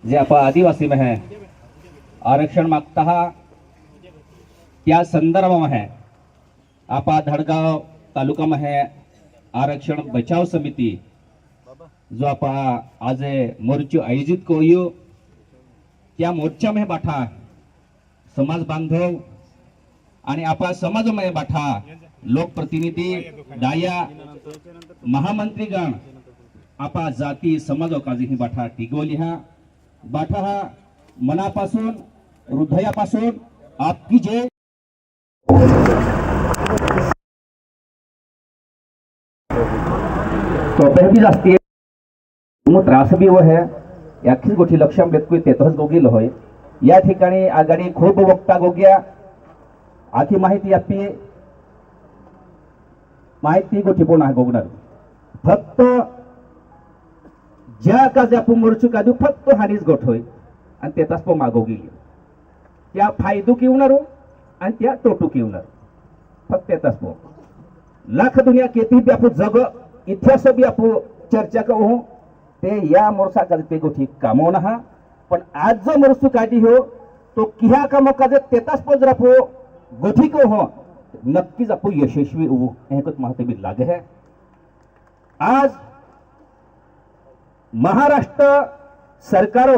जे आप आदिवासी में है आरक्षण मागता हा त्या संदर्भ में है आप धडगाव तालुका में है आरक्षण बचाव समिति जो आप आज मोर्चो आयोजित कोयो त्या मोर्चा में बाठा समाज बांधव आणि आपा समाज में बाठा लोक प्रतिनिधी दाया महामंत्रीगण आपा जाती समाज काजी बाठा टिगवली हा बाठा हा मनापासून हृदयापासून आपकी जय तो भी जास्ती मग त्रास बी वो है याखीच गोष्टी लक्षात घेतकोय तेतच गोगील होय या ठिकाणी आघाडी खूप वक्ता गोग्या आखी माहिती आपली माहिती गोष्टी पुन्हा गोगणार फक्त ज्या का ज्या मोर्चू कादू फक्त हानीच गोठ होय आणि तेताच पो मागो गेली त्या फायदो किवणारो आणि त्या तोटू किवणार फक्त तेताच पो लाख दुनिया केती बी आपू जग इतिहास बी आपू चर्चा करू ते या मोर्चा का ते गोठी कामवना हा पण आज जो मोर्चू काढी हो तो किहा काम का तेताच पो जर आपू गोठी को हो नक्कीच आपू यशस्वी हो एकच महत्व भी लागे है आज महाराष्ट्र सरकार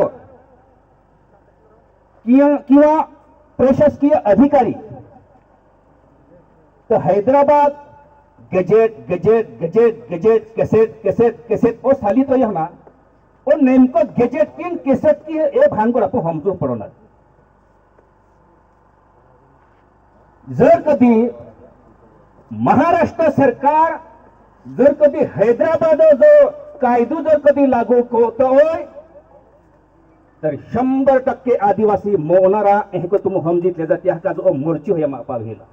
किंवा प्रशासकीय अधिकारी तो Hyderabad gazette gazette gazette gazette cassette cassette cassette ओ साली तो यह ना ओ नेमको गजेट किन कैसेट की ए भानगड आपण हमजो पडवणार जर कधी महाराष्ट्र सरकार जर कधी हैदराबाद जो कायदो जर कधी लागू होतोय तर 100% आदिवासी मोनारा एक तुम हमजितले जाते हा जो मोर्ची होय पावेला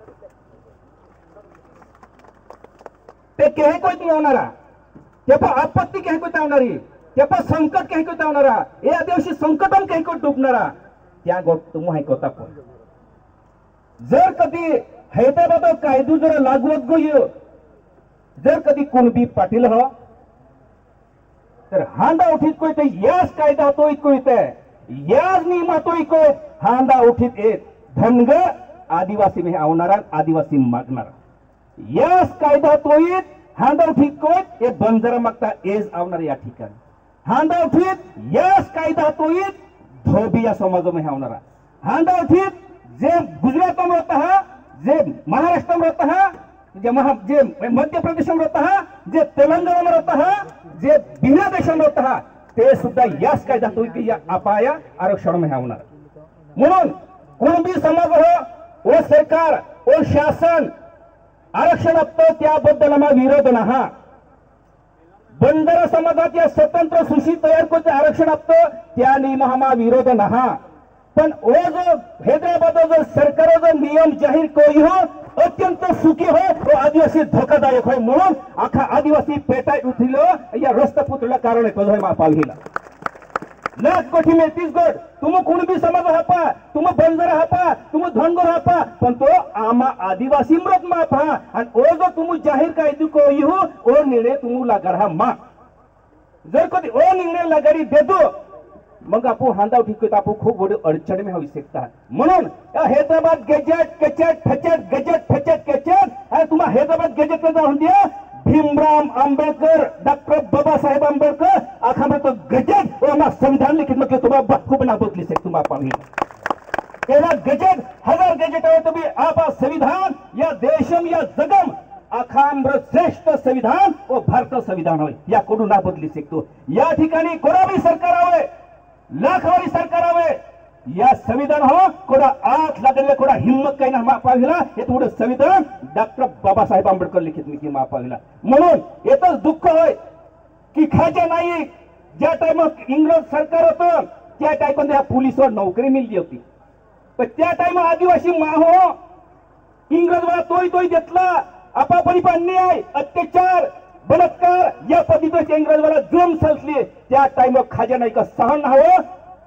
ते कहे कोई होणारा ते पण आपत्ती कहे कोई होणारी ते पण संकट कहे कोई होणारा ए आदिवासी संकटन कहे कोई डुबणारा त्या गोष्ट तुम है कोता पण जर कधी हैदराबाद कायदो जर लागू होत गयो जर कधी कुणबी पाटील हो तर हांडा उठीत कोई ते यास कायदा तो इकोयते यास नियम तो इकोय हांडा उठीत ए धनग आदिवासी में आवनारा आदिवासी मागणारा यास कायदा तो इत हांडा उठीत कोय ए बंजारा मागता एज आवनार या ठिकाणी हांडा उठीत यास कायदा तो इत धोबिया समाज में आवनारा हांडा उठीत जे गुजरात में रहता है जे महाराष्ट्र में रहता है जे मध्य प्रदेश में रहता है जे तेलंगाना में रहता है जे बिहार देश में रहता है ते सुद्धा यास कायदा तो की या अपाया आरक्षण में होणार म्हणून कुणबी समाज हो ओ सरकार ओ शासन आरक्षण असतं त्याबद्दल आम्हाला विरोध नाही बंजारा समाजात या स्वतंत्र सुशी तयार करते आरक्षण असतं त्या नियमाला विरोध नाही पण ओ जो हैदराबाद जो सरकार जो नियम जाहीर कोई हो अत्यंत सुखी हो तो आदिवासी धोकादायक हो म्हणून आखा आदिवासी पेटाय उठिलो या रस्ता पुतळा कारण आहे तो मा पाहिला लाख कोठी में 30 गोड तुम कुणबी समाज हापा तुम बंजारा हापा तुम धनगर हापा पण तो आमा आदिवासी मृत मापा आणि ओ जो तुम जाहीर कायदो को हो ओ निर्णय तुम लगाडा मा जर कधी ओ निर्णय लगाडी देतो मग आपण हांडा उठीत आपण खूप मोठी अडचण में होऊ शकता म्हणून हैदराबाद गजेट कचेट फचेट गजेट फचेट कचेट आणि तुम्हा हैदराबाद गजेट में जाऊन दिया भीमराव अंबेडकर डॉक्टर बाबासाहेब अंबेडकर आखा तो गजेट और हमारा संविधान लिखित मतलब तुम्हारा खूप ना बदली से तुम आप तेरा गजेट 1000 गजेट हो तो भी आप संविधान या देशम या जगम अखांब्र श्रेष्ठ संविधान व भारत संविधान हो या कोडू ना बदली शकतो या ठिकाणी कोणाही सरकार आवे लाखवारी सरकार आवे या संविधान हो कोणा आठ लागले कोणा हिम्मत काही ना मापाविला हे थोडं संविधान डॉक्टर बाबासाहेब आंबेडकर लिखित मी मापाविला म्हणून येतच दुःख होय की खाजा नाही ज्या टाइमात इंग्रज सरकार होतं त्या टाइममध्ये पोलिसवर नोकरी मिळली होती पण त्या टाइम आदिवासी माहो इंग्रजवाला तोय घेतला आपापरी अन्याय अत्याचार बलात्कार या पद्धतीचे इंग्रजवाला जुलम सलसले त्या टाइम खाजा नाही का सहन हवं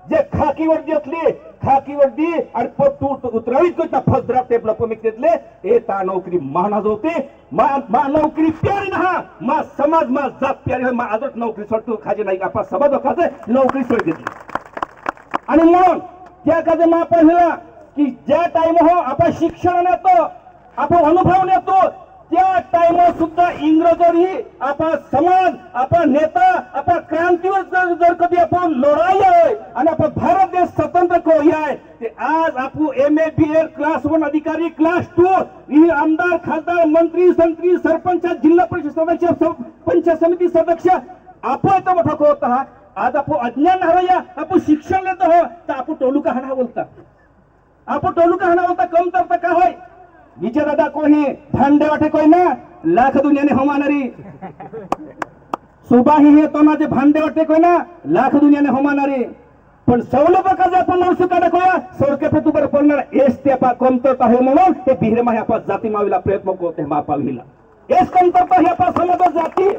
जे खाकी वर्दी असली खाकी वर्दी आणि पोट उतरावीत करता फर्स्ट ड्राफ्ट टेबल पमिक घेतले ए ता नोकरी महानाज होते मा नोकरी प्यारी ना मा समाज मा जात प्यारी मा आदत नोकरी सोडतो खाजे नाही आपा समाज खाजे नोकरी सोड घेतली आणि म्हणून त्या कधी माहिला की ज्या टाइम हो आपण शिक्षण नेतो आपण अनुभव नेतो त्या टाइम सुद्धा इंग्रजांनी आपण समाज आपण नेता आपण क्रांतीवर जर कधी आपण लढाई आहे आणि आपण भारत देश स्वतंत्र कोई आहे ते आज आपण MA BA क्लास 1 अधिकारी क्लास 2 ही आमदार खासदार मंत्री संत्री सरपंच जिल्हा परिषद सदस्य पंचायत समिती सदस्य आपण तो मोठा होत आहात. आज आपण अज्ञान हरया आपण शिक्षण लेतो हो तर आपण टोलुका हाना बोलता आपण टोलुका हाना बोलता कमतरता का होय विजय दादा कोही भांडे वाटे कोई ना लाख दुनियाने होमानारी सुबाही हे तो माझे भांडे वाटे कोई ना लाख दुनियाने होमानारी पण सवलत का आपण माणूस काढा कोया सोडके पे तू बरं पडणार एस ते पा कमतरता आहे म्हणून ते बिहरे माहे आपण जाती मावीला प्रयत्न करते मापावीला एस कमतरता हे आपण समाज जाती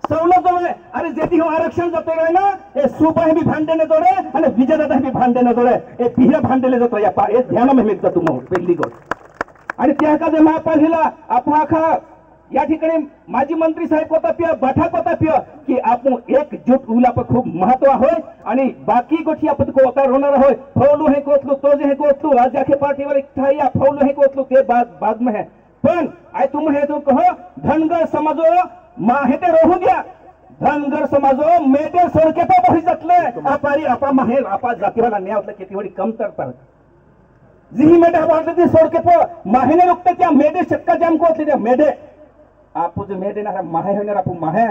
सवलत आहे अरे जेती हो आरक्षण जाते रे ना हे सुबाही भी भांडे ने जोडे आणि विजय दादा भी भांडे ने जोडे हे बिहरे भांडेले जातो या पा हे ध्यान में मिळतं तुम्हाला पहिली गोष्ट आणि त्या एखाद्या महापालिकेला आपण या ठिकाणी माजी मंत्री साहेब होता पिय बैठक होता पिय की आपण एकजूट उला पर खूप महत्व होय आणि बाकी गोष्टी आपण कोतार होणार होय फौलू हे कोतलू तो जे हे कोतलू आज जाके पार्टी वाले ठाई फौलू हे कोतलू ते बाद में है पण आय तुम हे तो कहो धनगर समाजो माहे ते रहू द्या धनगर समाजो मेटे सोडके तो बही जातले आपारी आपा माहे आपा जातीवाला न्यावतले किती वडी कमतरता जिही मेढे वाटले ती सोडके पो माहेने लोक त्या मेढे शक्का जाम कोतले त्या मेढे आपू जे मेढे ना माहे होणार आपू माहे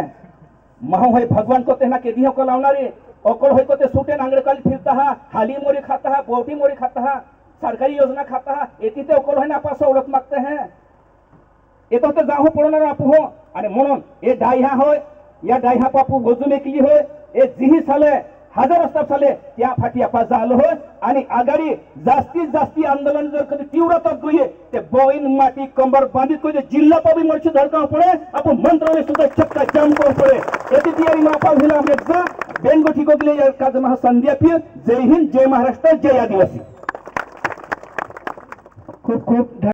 माह होय भगवान को तेना केदी हो लावणारे ओकळ होय को ते सुटे नांगडे काली फिरता हा हाली मोरी खाता हा बोटी मोरी खाता हा सरकारी योजना खाता हा येती ते ओकळ होय ना आपा सवलत मागते हैं येतो ते जाहू पडणार आपू हो आणि म्हणून ए डायहा होय या डायहा पापू गोजून एकली होय ए जिही साले हजार असतात साले त्या फाटी आपण झालो होय आणि आघाडी जास्तीत जास्ती आंदोलन जर कधी तीव्रता होईये ते बोईन माटी कंबर बांधित कोई जिल्हा पाबी मर्ची धडकाव पडे आपण मंत्रालय सुद्धा चक्का जाम करू पडे येते तयारी मापा हिला आमचा बेनगोठी गोगले का जमा संध्यापी जय हिंद जय महाराष्ट्र जय आदिवासी खूप खूप